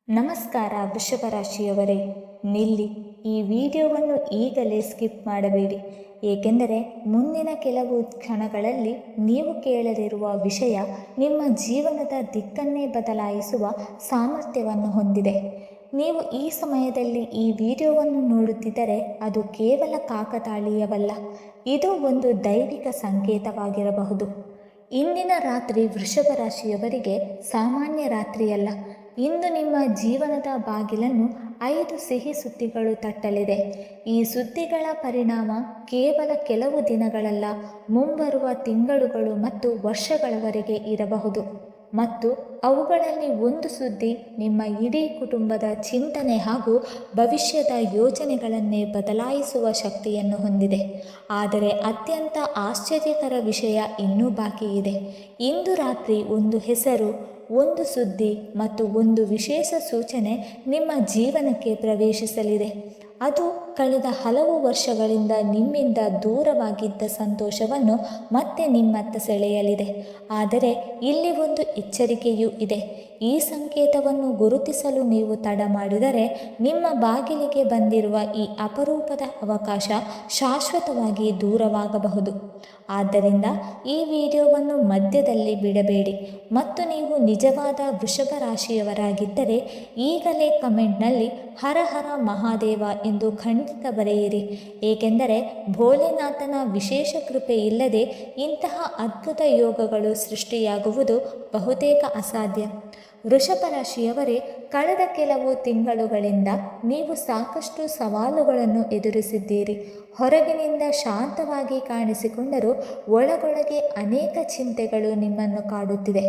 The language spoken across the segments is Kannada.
ನಮಸ್ಕಾರ ವೃಷಭ ರಾಶಿಯವರೇ, ನಿಲ್ಲಿ. ಈ ವಿಡಿಯೋವನ್ನು ಈಗಲೇ ಸ್ಕಿಪ್ ಮಾಡಬೇಡಿ, ಏಕೆಂದರೆ ಮುಂದಿನ ಕೆಲವು ಕ್ಷಣಗಳಲ್ಲಿ ನೀವು ಕೇಳಲಿರುವ ವಿಷಯ ನಿಮ್ಮ ಜೀವನದ ದಿಕ್ಕನ್ನೇ ಬದಲಾಯಿಸುವ ಸಾಮರ್ಥ್ಯವನ್ನು ಹೊಂದಿದೆ. ನೀವು ಈ ಸಮಯದಲ್ಲಿ ಈ ವಿಡಿಯೋವನ್ನು ನೋಡುತ್ತಿದ್ದರೆ ಅದು ಕೇವಲ ಕಾಕತಾಳೀಯವಲ್ಲ, ಇದು ಒಂದು ದೈವಿಕ ಸಂಕೇತವಾಗಿರಬಹುದು. ಇಂದಿನ ರಾತ್ರಿ ವೃಷಭ ರಾಶಿಯವರಿಗೆ ಸಾಮಾನ್ಯ ರಾತ್ರಿಯಲ್ಲ. ಇಂದು ನಿಮ್ಮ ಜೀವನದ ಬಾಗಿಲನ್ನು 5 ಸಿಹಿ ಸುದ್ದಿಗಳು ತಟ್ಟಲಿದೆ. ಈ ಸುದ್ದಿಗಳ ಪರಿಣಾಮ ಕೇವಲ ಕೆಲವು ದಿನಗಳಲ್ಲ, ಮುಂಬರುವ ತಿಂಗಳುಗಳು ಮತ್ತು ವರ್ಷಗಳವರೆಗೆ ಇರಬಹುದು. ಮತ್ತು ಅವುಗಳಲ್ಲಿ ಒಂದು ಸುದ್ದಿ ನಿಮ್ಮ ಇಡೀ ಕುಟುಂಬದ ಚಿಂತನೆ ಹಾಗೂ ಭವಿಷ್ಯದ ಯೋಜನೆಗಳನ್ನೇ ಬದಲಾಯಿಸುವ ಶಕ್ತಿಯನ್ನು ಹೊಂದಿದೆ. ಆದರೆ ಅತ್ಯಂತ ಆಶ್ಚರ್ಯಕರ ವಿಷಯ ಇನ್ನೂ ಬಾಕಿ ಇದೆ. ಇಂದು ರಾತ್ರಿ ಒಂದು ಹೆಸರು, ಒಂದು ಸುದ್ದಿ ಮತ್ತು ಒಂದು ವಿಶೇಷ ಸೂಚನೆ ನಿಮ್ಮ ಜೀವನಕ್ಕೆ ಪ್ರವೇಶಿಸಲಿದೆ. ಅದು ಕಳೆದ ಹಲವು ವರ್ಷಗಳಿಂದ ನಿಮ್ಮಿಂದ ದೂರವಾಗಿದ್ದ ಸಂತೋಷವನ್ನು ಮತ್ತೆ ನಿಮ್ಮತ್ತ ಸೆಳೆಯಲಿದೆ. ಆದರೆ ಇಲ್ಲಿ ಒಂದು ಎಚ್ಚರಿಕೆಯೂ ಇದೆ. ಈ ಸಂಕೇತವನ್ನು ಗುರುತಿಸಲು ನೀವು ತಡ ಮಾಡಿದರೆ ನಿಮ್ಮ ಬಾಗಿಲಿಗೆ ಬಂದಿರುವ ಈ ಅಪರೂಪದ ಅವಕಾಶ ಶಾಶ್ವತವಾಗಿ ದೂರವಾಗಬಹುದು. ಆದ್ದರಿಂದ ಈ ವಿಡಿಯೋವನ್ನು ಮಧ್ಯದಲ್ಲಿ ಬಿಡಬೇಡಿ. ಮತ್ತು ನೀವು ನಿಜವಾದ ವೃಷಭ ರಾಶಿಯವರಾಗಿದ್ದರೆ ಈಗಲೇ ಕಮೆಂಟ್ನಲ್ಲಿ ಹರ ಹರ ಮಹಾದೇವ ಎಂದು ಖಂಡಿತ ಬರೆಯಿರಿ, ಏಕೆಂದರೆ ಭೋಲೆನಾಥನ ವಿಶೇಷ ಕೃಪೆ ಇಲ್ಲದೆ ಇಂತಹ ಅದ್ಭುತ ಯೋಗಗಳು ಸೃಷ್ಟಿಯಾಗುವುದು ಬಹುತೇಕ ಅಸಾಧ್ಯ. ವೃಷಭ ರಾಶಿಯವರೇ, ಕಳೆದ ಕೆಲವು ತಿಂಗಳುಗಳಿಂದ ನೀವು ಸಾಕಷ್ಟು ಸವಾಲುಗಳನ್ನು ಎದುರಿಸಿದ್ದೀರಿ. ಹೊರಗಿನಿಂದ ಶಾಂತವಾಗಿ ಕಾಣಿಸಿಕೊಂಡರೂ ಒಳಗೊಳಗೆ ಅನೇಕ ಚಿಂತೆಗಳು ನಿಮ್ಮನ್ನು ಕಾಡುತ್ತಿದೆ.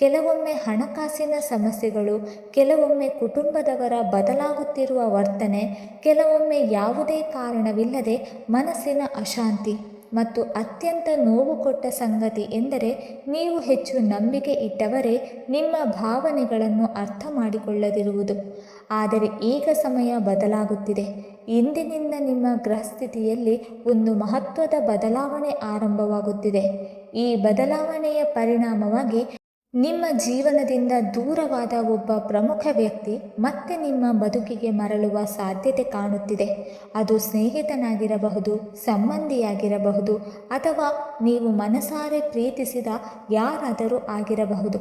ಕೆಲವೊಮ್ಮೆ ಹಣಕಾಸಿನ ಸಮಸ್ಯೆಗಳು, ಕೆಲವೊಮ್ಮೆ ಕುಟುಂಬದವರ ಬದಲಾಗುತ್ತಿರುವ ವರ್ತನೆ, ಕೆಲವೊಮ್ಮೆ ಯಾವುದೇ ಕಾರಣವಿಲ್ಲದೆ ಮನಸ್ಸಿನ ಅಶಾಂತಿ. ಮತ್ತು ಅತ್ಯಂತ ನೋವು ಕೊಟ್ಟ ಸಂಗತಿ ಎಂದರೆ ನೀವು ಹೆಚ್ಚು ನಂಬಿಕೆ ಇಟ್ಟವರೇ ನಿಮ್ಮ ಭಾವನೆಗಳನ್ನು ಅರ್ಥ ಮಾಡಿಕೊಳ್ಳದಿರುವುದು. ಆದರೆ ಈಗ ಸಮಯ ಬದಲಾಗುತ್ತಿದೆ. ಇಂದಿನಿಂದ ನಿಮ್ಮ ಗ್ರಹಸ್ಥಿತಿಯಲ್ಲಿ ಒಂದು ಮಹತ್ವದ ಬದಲಾವಣೆ ಆರಂಭವಾಗುತ್ತಿದೆ. ಈ ಬದಲಾವಣೆಯ ಪರಿಣಾಮವಾಗಿ ನಿಮ್ಮ ಜೀವನದಿಂದ ದೂರವಾದ ಒಬ್ಬ ಪ್ರಮುಖ ವ್ಯಕ್ತಿ ಮತ್ತೆ ನಿಮ್ಮ ಬದುಕಿಗೆ ಮರಳುವ ಸಾಧ್ಯತೆ ಕಾಣುತ್ತಿದೆ. ಅದು ಸ್ನೇಹಿತನಾಗಿರಬಹುದು, ಸಂಬಂಧಿಯಾಗಿರಬಹುದು, ಅಥವಾ ನೀವು ಮನಸಾರೆ ಪ್ರೀತಿಸಿದ ಯಾರಾದರೂ ಆಗಿರಬಹುದು.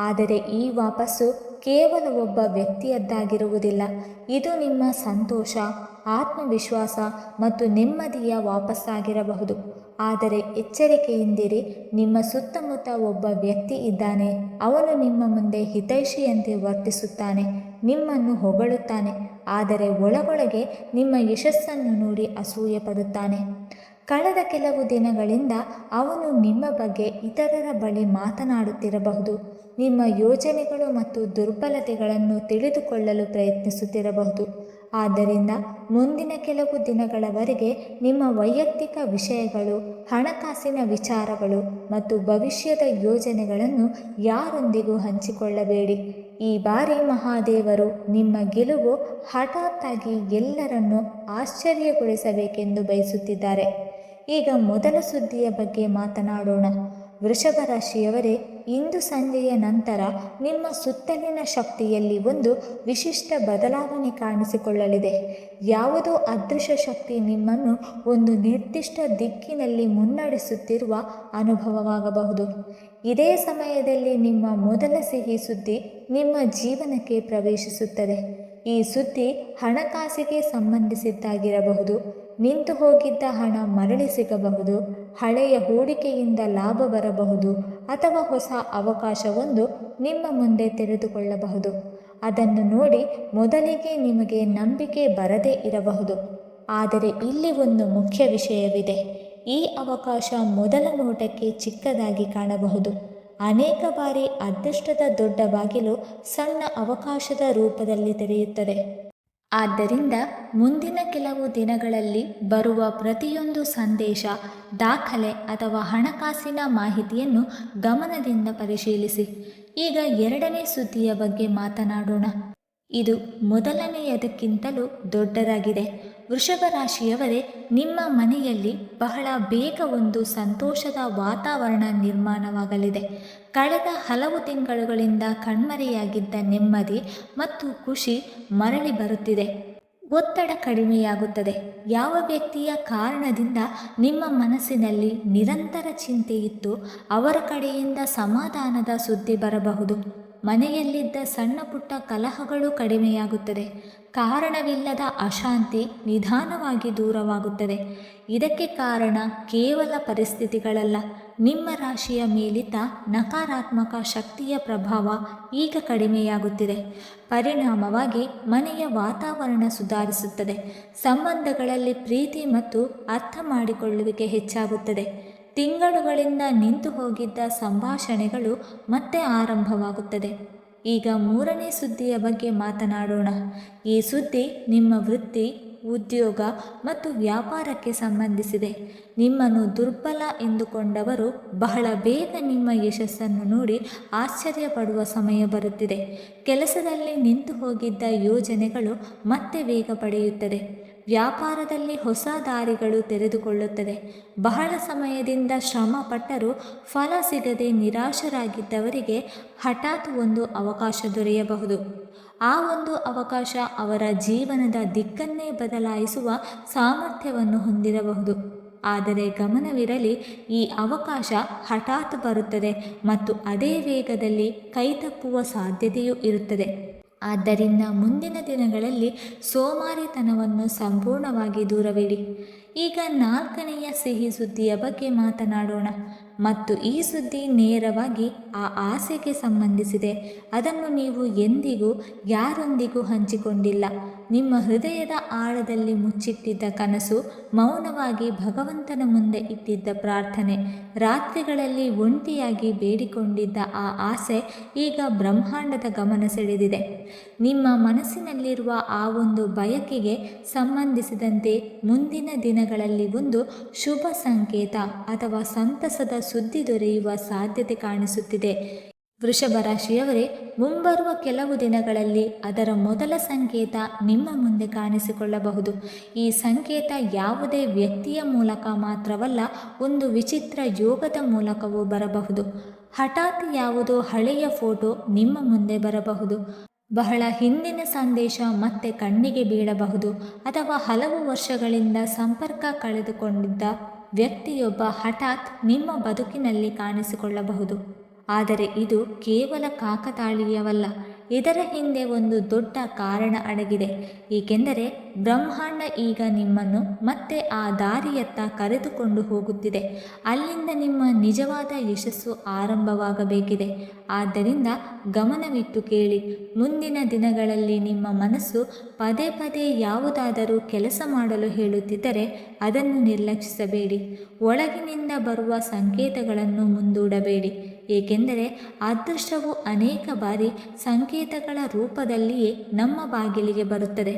ಆದರೆ ಈ ವಾಪಸ್ಸು ಕೇವಲ ಒಬ್ಬ ವ್ಯಕ್ತಿಯದ್ದಾಗಿರುವುದಿಲ್ಲ. ಇದು ನಿಮ್ಮ ಸಂತೋಷ, ಆತ್ಮವಿಶ್ವಾಸ ಮತ್ತು ನೆಮ್ಮದಿಯ ವಾಪಸ್ಸಾಗಿರಬಹುದು. ಆದರೆ ಎಚ್ಚರಿಕೆಯಿಂದಿರಿ, ನಿಮ್ಮ ಸುತ್ತಮುತ್ತ ಒಬ್ಬ ವ್ಯಕ್ತಿ ಇದ್ದಾನೆ. ಅವನು ನಿಮ್ಮ ಮುಂದೆ ಹಿತೈಷಿಯಂತೆ ವರ್ತಿಸುತ್ತಾನೆ, ನಿಮ್ಮನ್ನು ಹೊಗಳುತ್ತಾನೆ, ಆದರೆ ಒಳಗೊಳಗೆ ನಿಮ್ಮ ಯಶಸ್ಸನ್ನು ನೋಡಿ ಅಸೂಯೆ ಪಡುತ್ತಾನೆ. ಕಳೆದ ಕೆಲವು ದಿನಗಳಿಂದ ಅವನು ನಿಮ್ಮ ಬಗ್ಗೆ ಇತರರ ಬಳಿ ಮಾತನಾಡುತ್ತಿರಬಹುದು. ನಿಮ್ಮ ಯೋಜನೆಗಳು ಮತ್ತು ದುರ್ಬಲತೆಗಳನ್ನು ತಿಳಿದುಕೊಳ್ಳಲು ಪ್ರಯತ್ನಿಸುತ್ತಿರಬಹುದು. ಆದ್ದರಿಂದ ಮುಂದಿನ ಕೆಲವು ದಿನಗಳವರೆಗೆ ನಿಮ್ಮ ವೈಯಕ್ತಿಕ ವಿಷಯಗಳು, ಹಣಕಾಸಿನ ವಿಚಾರಗಳು ಮತ್ತು ಭವಿಷ್ಯದ ಯೋಜನೆಗಳನ್ನು ಯಾರೊಂದಿಗೂ ಹಂಚಿಕೊಳ್ಳಬೇಡಿ. ಈ ಬಾರಿ ಮಹಾದೇವರು ನಿಮ್ಮ ಗೆಲುವು ಹಠಾತ್ತಾಗಿ ಎಲ್ಲರನ್ನೂ ಆಶ್ಚರ್ಯಗೊಳಿಸಬೇಕೆಂದು ಬಯಸುತ್ತಿದ್ದಾರೆ. ಈಗ ಮೊದಲ ಸುದ್ದಿಯ ಬಗ್ಗೆ ಮಾತನಾಡೋಣ. ವೃಷಭ ರಾಶಿಯವರೇ, ಇಂದು ಸಂಜೆಯ ನಂತರ ನಿಮ್ಮ ಸುತ್ತಲಿನ ಶಕ್ತಿಯಲ್ಲಿ ಒಂದು ವಿಶಿಷ್ಟ ಬದಲಾವಣೆ ಕಾಣಿಸಿಕೊಳ್ಳಲಿದೆ. ಯಾವುದೋ ಅದೃಶ್ಯ ಶಕ್ತಿ ನಿಮ್ಮನ್ನು ಒಂದು ನಿರ್ದಿಷ್ಟ ದಿಕ್ಕಿನಲ್ಲಿ ಮುನ್ನಡೆಸುತ್ತಿರುವ ಅನುಭವವಾಗಬಹುದು. ಇದೇ ಸಮಯದಲ್ಲಿ ನಿಮ್ಮ ಮೊದಲ ಸಿಹಿ ಸುದ್ದಿ ನಿಮ್ಮ ಜೀವನಕ್ಕೆ ಪ್ರವೇಶಿಸುತ್ತದೆ. ಈ ಸುದ್ದಿ ಹಣಕಾಸಿಗೆ ಸಂಬಂಧಿಸಿದ್ದಾಗಿರಬಹುದು. ನಿಂತು ಹೋಗಿದ್ದ ಹಣ ಮರಳಿ ಸಿಗಬಹುದು, ಹಳೆಯ ಹೂಡಿಕೆಯಿಂದ ಲಾಭ ಬರಬಹುದು, ಅಥವಾ ಹೊಸ ಅವಕಾಶವೊಂದು ನಿಮ್ಮ ಮುಂದೆ ತೆರೆದುಕೊಳ್ಳಬಹುದು. ಅದನ್ನು ನೋಡಿ ಮೊದಲಿಗೆ ನಿಮಗೆ ನಂಬಿಕೆ ಬರದೇ ಇರಬಹುದು. ಆದರೆ ಇಲ್ಲಿ ಒಂದು ಮುಖ್ಯ ವಿಷಯವಿದೆ. ಈ ಅವಕಾಶ ಮೊದಲ ನೋಟಕ್ಕೆ ಚಿಕ್ಕದಾಗಿ ಕಾಣಬಹುದು. ಅನೇಕ ಬಾರಿ ಅದೃಷ್ಟದ ದೊಡ್ಡ ಬಾಗಿಲು ಸಣ್ಣ ಅವಕಾಶದ ರೂಪದಲ್ಲಿ ತೆರೆಯುತ್ತದೆ. ಆದ್ದರಿಂದ ಮುಂದಿನ ಕೆಲವು ದಿನಗಳಲ್ಲಿ ಬರುವ ಪ್ರತಿಯೊಂದು ಸಂದೇಶ, ದಾಖಲೆ ಅಥವಾ ಹಣಕಾಸಿನ ಮಾಹಿತಿಯನ್ನು ಗಮನದಿಂದ ಪರಿಶೀಲಿಸಿ. ಈಗ ಎರಡನೇ ಸುದ್ದಿಯ ಬಗ್ಗೆ ಮಾತನಾಡೋಣ. ಇದು ಮೊದಲನೆಯದಕ್ಕಿಂತಲೂ ದೊಡ್ಡದಾಗಿದೆ. ವೃಷಭ ರಾಶಿಯವರೇ, ನಿಮ್ಮ ಮನೆಯಲ್ಲಿ ಬಹಳ ಬೇಗ ಒಂದು ಸಂತೋಷದ ವಾತಾವರಣ ನಿರ್ಮಾಣವಾಗಲಿದೆ. ಕಳೆದ ಹಲವು ತಿಂಗಳುಗಳಿಂದ ಕಣ್ಮರೆಯಾಗಿದ್ದ ನೆಮ್ಮದಿ ಮತ್ತು ಖುಷಿ ಮರಳಿ ಬರುತ್ತಿದೆ. ಒತ್ತಡ ಕಡಿಮೆಯಾಗುತ್ತದೆ. ಯಾವ ವ್ಯಕ್ತಿಯ ಕಾರಣದಿಂದ ನಿಮ್ಮ ಮನಸ್ಸಿನಲ್ಲಿ ನಿರಂತರ ಚಿಂತೆ ಇತ್ತು, ಅವರ ಕಡೆಯಿಂದ ಸಮಾಧಾನದ ಸುದ್ದಿ ಬರಬಹುದು. ಮನೆಯಲ್ಲಿದ್ದ ಸಣ್ಣ ಪುಟ್ಟ ಕಲಹಗಳು ಕಡಿಮೆಯಾಗುತ್ತದೆ. ಕಾರಣವಿಲ್ಲದ ಅಶಾಂತಿ ನಿಧಾನವಾಗಿ ದೂರವಾಗುತ್ತದೆ. ಇದಕ್ಕೆ ಕಾರಣ ಕೇವಲ ಪರಿಸ್ಥಿತಿಗಳಲ್ಲ, ನಿಮ್ಮ ರಾಶಿಯ ಮೇಲಿದ್ದ ನಕಾರಾತ್ಮಕ ಶಕ್ತಿಯ ಪ್ರಭಾವ ಈಗ ಕಡಿಮೆಯಾಗುತ್ತಿದೆ. ಪರಿಣಾಮವಾಗಿ ಮನೆಯ ವಾತಾವರಣ ಸುಧಾರಿಸುತ್ತದೆ. ಸಂಬಂಧಗಳಲ್ಲಿ ಪ್ರೀತಿ ಮತ್ತು ಅರ್ಥ ಮಾಡಿಕೊಳ್ಳುವಿಕೆ ಹೆಚ್ಚಾಗುತ್ತದೆ. ತಿಂಗಳುಗಳಿಂದ ನಿಂತು ಹೋಗಿದ್ದ ಸಂಭಾಷಣೆಗಳು ಮತ್ತೆ ಆರಂಭವಾಗುತ್ತದೆ. ಈಗ ಮೂರನೇ ಸುದ್ದಿಯ ಬಗ್ಗೆ ಮಾತನಾಡೋಣ. ಈ ಸುದ್ದಿ ನಿಮ್ಮ ವೃತ್ತಿ, ಉದ್ಯೋಗ ಮತ್ತು ವ್ಯಾಪಾರಕ್ಕೆ ಸಂಬಂಧಿಸಿದೆ. ನಿಮ್ಮನ್ನು ದುರ್ಬಲ ಎಂದುಕೊಂಡವರು ಬಹಳ ಬೇಗ ನಿಮ್ಮ ಯಶಸ್ಸನ್ನು ನೋಡಿ ಆಶ್ಚರ್ಯಪಡುವ ಸಮಯ ಬರುತ್ತಿದೆ. ಕೆಲಸದಲ್ಲಿ ನಿಂತು ಹೋಗಿದ್ದ ಯೋಜನೆಗಳು ಮತ್ತೆ ವೇಗ ಪಡೆಯುತ್ತದೆ. ವ್ಯಾಪಾರದಲ್ಲಿ ಹೊಸ ದಾರಿಗಳು ತೆರೆದುಕೊಳ್ಳುತ್ತದೆ. ಬಹಳ ಸಮಯದಿಂದ ಶ್ರಮ ಪಟ್ಟರೂ ಫಲ ಸಿಗದೆ ನಿರಾಶರಾಗಿದ್ದವರಿಗೆ ಹಠಾತ್ ಒಂದು ಅವಕಾಶ ದೊರೆಯಬಹುದು. ಆ ಒಂದು ಅವಕಾಶ ಅವರ ಜೀವನದ ದಿಕ್ಕನ್ನೇ ಬದಲಾಯಿಸುವ ಸಾಮರ್ಥ್ಯವನ್ನು ಹೊಂದಿರಬಹುದು. ಆದರೆ ಗಮನವಿರಲಿ, ಈ ಅವಕಾಶ ಹಠಾತ್ ಬರುತ್ತದೆ ಮತ್ತು ಅದೇ ವೇಗದಲ್ಲಿ ಕೈತಪ್ಪುವ ಸಾಧ್ಯತೆಯೂ ಇರುತ್ತದೆ. ಆದ್ದರಿಂದ ಮುಂದಿನ ದಿನಗಳಲ್ಲಿ ಸೋಮಾರಿತನವನ್ನು ಸಂಪೂರ್ಣವಾಗಿ ದೂರವಿಡಿ. ಈಗ ನಾಲ್ಕನೆಯ ಸಿಹಿ ಸುದ್ದಿಯ ಬಗ್ಗೆ ಮಾತನಾಡೋಣ ಮತ್ತು ಈ ಸುದ್ದಿ ನೇರವಾಗಿ ಆ ಆಸೆಗೆ ಸಂಬಂಧಿಸಿದೆ. ಅದನ್ನು ನೀವು ಎಂದಿಗೂ ಯಾರೊಂದಿಗೂ ಹಂಚಿಕೊಂಡಿಲ್ಲ. ನಿಮ್ಮ ಹೃದಯದ ಆಳದಲ್ಲಿ ಮುಚ್ಚಿಟ್ಟಿದ್ದ ಕನಸು, ಮೌನವಾಗಿ ಭಗವಂತನ ಮುಂದೆ ಇಟ್ಟಿದ್ದ ಪ್ರಾರ್ಥನೆ, ರಾತ್ರಿಗಳಲ್ಲಿ ಒಂಟಿಯಾಗಿ ಬೇಡಿಕೊಂಡಿದ್ದ ಆ ಆಸೆ ಈಗ ಬ್ರಹ್ಮಾಂಡದ ಗಮನ ಸೆಳೆದಿದೆ. ನಿಮ್ಮ ಮನಸ್ಸಿನಲ್ಲಿರುವ ಆ ಒಂದು ಬಯಕೆಗೆ ಸಂಬಂಧಿಸಿದಂತೆ ಮುಂದಿನ ದಿನಗಳಲ್ಲಿ ಒಂದು ಶುಭ ಸಂಕೇತ ಅಥವಾ ಸಂತಸದ ಸುದ್ದಿ ದೊರೆಯುವ ಸಾಧ್ಯತೆ ಕಾಣಿಸುತ್ತಿದೆ. ವೃಷಭ ರಾಶಿಯವರೇ, ಮುಂಬರುವ ಕೆಲವು ದಿನಗಳಲ್ಲಿ ಅದರ ಮೊದಲ ಸಂಕೇತ ನಿಮ್ಮ ಮುಂದೆ ಕಾಣಿಸಿಕೊಳ್ಳಬಹುದು. ಈ ಸಂಕೇತ ಯಾವುದೇ ವ್ಯಕ್ತಿಯ ಮೂಲಕ ಮಾತ್ರವಲ್ಲ, ಒಂದು ವಿಚಿತ್ರ ಯೋಗದ ಮೂಲಕವೂ ಬರಬಹುದು. ಹಠಾತ್ ಯಾವುದೋ ಹಳೆಯ ಫೋಟೋ ನಿಮ್ಮ ಮುಂದೆ ಬರಬಹುದು. ಬಹಳ ಹಿಂದಿನ ಸಂದೇಶ ಮತ್ತೆ ಕಣ್ಣಿಗೆ ಬೀಳಬಹುದು. ಅಥವಾ ಹಲವು ವರ್ಷಗಳಿಂದ ಸಂಪರ್ಕ ಕಳೆದುಕೊಂಡಿದ್ದ ವ್ಯಕ್ತಿಯೊಬ್ಬ ಹಠಾತ್ ನಿಮ್ಮ ಬದುಕಿನಲ್ಲಿ ಕಾಣಿಸಿಕೊಳ್ಳಬಹುದು. ಆದರೆ ಇದು ಕೇವಲ ಕಾಕತಾಳೀಯವಲ್ಲ, ಇದರ ಹಿಂದೆ ಒಂದು ದೊಡ್ಡ ಕಾರಣ ಅಡಗಿದೆ. ಏಕೆಂದರೆ ಬ್ರಹ್ಮಾಂಡ ಈಗ ನಿಮ್ಮನ್ನು ಮತ್ತೆ ಆ ದಾರಿಯತ್ತ ಕರೆದುಕೊಂಡು ಹೋಗುತ್ತಿದೆ. ಅಲ್ಲಿಂದ ನಿಮ್ಮ ನಿಜವಾದ ಯಶಸ್ಸು ಆರಂಭವಾಗಬೇಕಿದೆ. ಆದ್ದರಿಂದ ಗಮನವಿಟ್ಟು ಕೇಳಿ. ಮುಂದಿನ ದಿನಗಳಲ್ಲಿ ನಿಮ್ಮ ಮನಸ್ಸು ಪದೇ ಪದೇ ಯಾವುದಾದರೂ ಕೆಲಸ ಮಾಡಲು ಹೇಳುತ್ತಿದ್ದರೆ ಅದನ್ನು ನಿರ್ಲಕ್ಷಿಸಬೇಡಿ. ಒಳಗಿನಿಂದ ಬರುವ ಸಂಕೇತಗಳನ್ನು ಮುಂದೂಡಬೇಡಿ. ಏಕೆಂದರೆ ಅದೃಷ್ಟವು ಅನೇಕ ಬಾರಿ ಸಂಕೇತಗಳ ರೂಪದಲ್ಲಿಯೇ ನಮ್ಮ ಬಾಗಿಲಿಗೆ ಬರುತ್ತದೆ.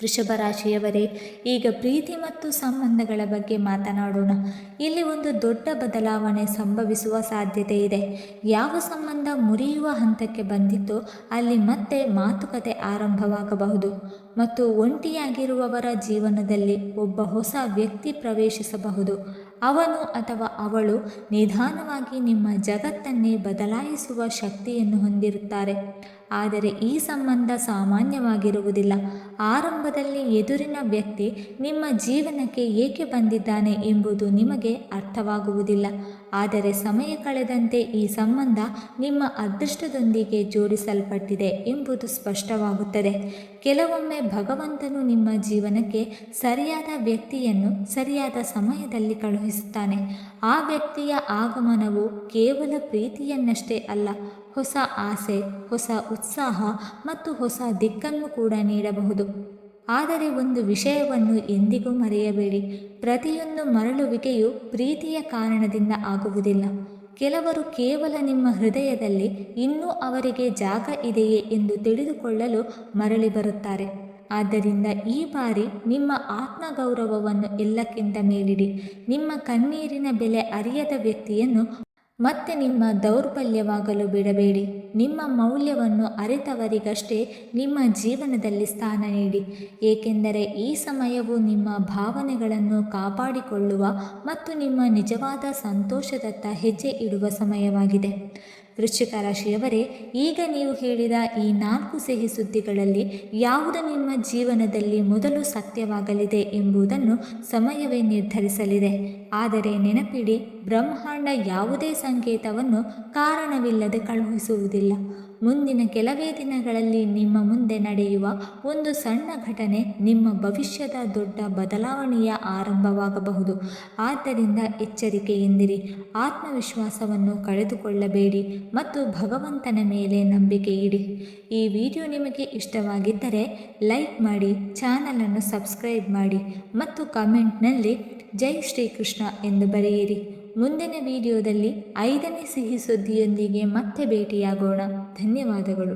ವೃಷಭ ರಾಶಿಯವರೇ, ಈಗ ಪ್ರೀತಿ ಮತ್ತು ಸಂಬಂಧಗಳ ಬಗ್ಗೆ ಮಾತನಾಡೋಣ. ಇಲ್ಲಿ ಒಂದು ದೊಡ್ಡ ಬದಲಾವಣೆ ಸಂಭವಿಸುವ ಸಾಧ್ಯತೆ ಇದೆ. ಯಾವ ಸಂಬಂಧ ಮುರಿಯುವ ಹಂತಕ್ಕೆ ಬಂದಿತ್ತೋ ಅಲ್ಲಿ ಮತ್ತೆ ಮಾತುಕತೆ ಆರಂಭವಾಗಬಹುದು ಮತ್ತು ಒಂಟಿಯಾಗಿರುವವರ ಜೀವನದಲ್ಲಿ ಒಬ್ಬ ಹೊಸ ವ್ಯಕ್ತಿ ಪ್ರವೇಶಿಸಬಹುದು. ಅವನು ಅಥವಾ ಅವಳು ನಿಧಾನವಾಗಿ ನಿಮ್ಮ ಜಗತ್ತನ್ನೇ ಬದಲಾಯಿಸುವ ಶಕ್ತಿಯನ್ನು ಹೊಂದಿರುತ್ತಾರೆ. ಆದರೆ ಈ ಸಂಬಂಧ ಸಾಮಾನ್ಯವಾಗಿರುವುದಿಲ್ಲ. ಆರಂಭದಲ್ಲಿ ಎದುರಿನ ವ್ಯಕ್ತಿ ನಿಮ್ಮ ಜೀವನಕ್ಕೆ ಏಕೆ ಬಂದಿದ್ದಾನೆ ಎಂಬುದು ನಿಮಗೆ ಅರ್ಥವಾಗುವುದಿಲ್ಲ. ಆದರೆ ಸಮಯ ಕಳೆದಂತೆ ಈ ಸಂಬಂಧ ನಿಮ್ಮ ಅದೃಷ್ಟದೊಂದಿಗೆ ಜೋಡಿಸಲ್ಪಟ್ಟಿದೆ ಎಂಬುದು ಸ್ಪಷ್ಟವಾಗುತ್ತದೆ. ಕೆಲವೊಮ್ಮೆ ಭಗವಂತನು ನಿಮ್ಮ ಜೀವನಕ್ಕೆ ಸರಿಯಾದ ವ್ಯಕ್ತಿಯನ್ನು ಸರಿಯಾದ ಸಮಯದಲ್ಲಿ ಕಳುಹಿಸುತ್ತಾನೆ. ಆ ವ್ಯಕ್ತಿಯ ಆಗಮನವು ಕೇವಲ ಪ್ರೀತಿಯನ್ನಷ್ಟೇ ಅಲ್ಲ, ಹೊಸ ಆಸೆ, ಹೊಸ ಉತ್ಸಾಹ ಮತ್ತು ಹೊಸ ದಿಕ್ಕನ್ನು ಕೂಡ ನೀಡಬಹುದು. ಆದರೆ ಒಂದು ವಿಷಯವನ್ನು ಎಂದಿಗೂ ಮರೆಯಬೇಡಿ, ಪ್ರತಿಯೊಂದು ಮರಳುವಿಕೆಯು ಪ್ರೀತಿಯ ಕಾರಣದಿಂದ ಆಗುವುದಿಲ್ಲ. ಕೆಲವರು ಕೇವಲ ನಿಮ್ಮ ಹೃದಯದಲ್ಲಿ ಇನ್ನೂ ಅವರಿಗೆ ಜಾಗ ಇದೆಯೇ ಎಂದು ತಿಳಿದುಕೊಳ್ಳಲು ಮರಳಿ ಬರುತ್ತಾರೆ. ಆದ್ದರಿಂದ ಈ ಬಾರಿ ನಿಮ್ಮ ಆತ್ಮಗೌರವವನ್ನು ಎಲ್ಲಕ್ಕಿಂತ ಮೇಲಿಡಿ. ನಿಮ್ಮ ಕಣ್ಣೀರಿನ ಬೆಲೆ ಅರಿಯದ ವ್ಯಕ್ತಿಯನ್ನು ಮತ್ತೆ ನಿಮ್ಮ ದೌರ್ಬಲ್ಯವಾಗಲು ಬಿಡಬೇಡಿ. ನಿಮ್ಮ ಮೌಲ್ಯವನ್ನು ಅರಿತವರಿಗಷ್ಟೇ ನಿಮ್ಮ ಜೀವನದಲ್ಲಿ ಸ್ಥಾನ ನೀಡಿ, ಏಕೆಂದರೆ ಈ ಸಮಯವು ನಿಮ್ಮ ಭಾವನೆಗಳನ್ನು ಕಾಪಾಡಿಕೊಳ್ಳುವ ಮತ್ತು ನಿಮ್ಮ ನಿಜವಾದ ಸಂತೋಷದತ್ತ ಹೆಜ್ಜೆ ಇಡುವ ಸಮಯವಾಗಿದೆ. ವೃಶ್ಚಿಕ ರಾಶಿಯವರೇ, ಈಗ ನೀವು ಹೇಳಿದ ಈ 4 ಸಿಹಿ ಸುದ್ದಿಗಳಲ್ಲಿ ಯಾವುದು ನಿಮ್ಮ ಜೀವನದಲ್ಲಿ ಮೊದಲು ಸತ್ಯವಾಗಲಿದೆ ಎಂಬುದನ್ನು ಸಮಯವೇ ನಿರ್ಧರಿಸಲಿದೆ. ಆದರೆ ನೆನಪಿಡಿ, ಬ್ರಹ್ಮಾಂಡ ಯಾವುದೇ ಸಂಕೇತವನ್ನು ಕಾರಣವಿಲ್ಲದೆ ಕಳುಹಿಸುವುದಿಲ್ಲ. ಮುಂದಿನ ಕೆಲವೇ ದಿನಗಳಲ್ಲಿ ನಿಮ್ಮ ಮುಂದೆ ನಡೆಯುವ ಒಂದು ಸಣ್ಣ ಘಟನೆ ನಿಮ್ಮ ಭವಿಷ್ಯದ ದೊಡ್ಡ ಬದಲಾವಣೆಯ ಆರಂಭವಾಗಬಹುದು. ಆದ್ದರಿಂದ ಎಚ್ಚರಿಕೆಯಿಂದಿರಿ, ಆತ್ಮವಿಶ್ವಾಸವನ್ನು ಕಳೆದುಕೊಳ್ಳಬೇಡಿ ಮತ್ತು ಭಗವಂತನ ಮೇಲೆ ನಂಬಿಕೆ ಇಡಿ. ಈ ವಿಡಿಯೋ ನಿಮಗೆ ಇಷ್ಟವಾಗಿದ್ದರೆ ಲೈಕ್ ಮಾಡಿ, ಚಾನಲನ್ನು ಸಬ್ಸ್ಕ್ರೈಬ್ ಮಾಡಿ ಮತ್ತು ಕಮೆಂಟ್ನಲ್ಲಿ ಜೈ ಶ್ರೀಕೃಷ್ಣ ಎಂದು ಬರೆಯಿರಿ. ಮುಂದಿನ ವಿಡಿಯೋದಲ್ಲಿ 5ನೇ ಸಿಹಿ ಸುದ್ದಿಯೊಂದಿಗೆ ಮತ್ತೆ ಭೇಟಿಯಾಗೋಣ. ಧನ್ಯವಾದಗಳು.